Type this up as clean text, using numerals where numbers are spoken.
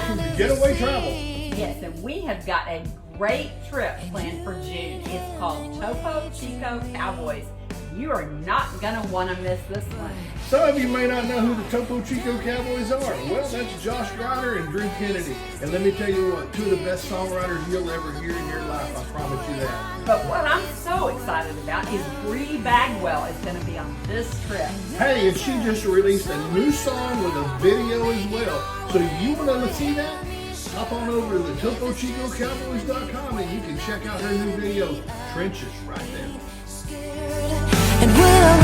welcome to Getaway Travel. Yes, and we have got a great trip planned for June. It's called Topochico Cowboys. You are not going to want to miss this one. Some of you may not know who the Topochico Cowboys are. Well, that's Josh Ryder and Drew Kennedy. And let me tell you what, two of the best songwriters you'll ever hear in your life. I promise you that. But what I'm so excited about is Bri Bagwell is going to be on this trip. Hey, and she just released a new song with a video as well. So you want to see that? Hop on over to the TopochicoCowboys.com and you can check out her new video, Trenches, right there. And we'll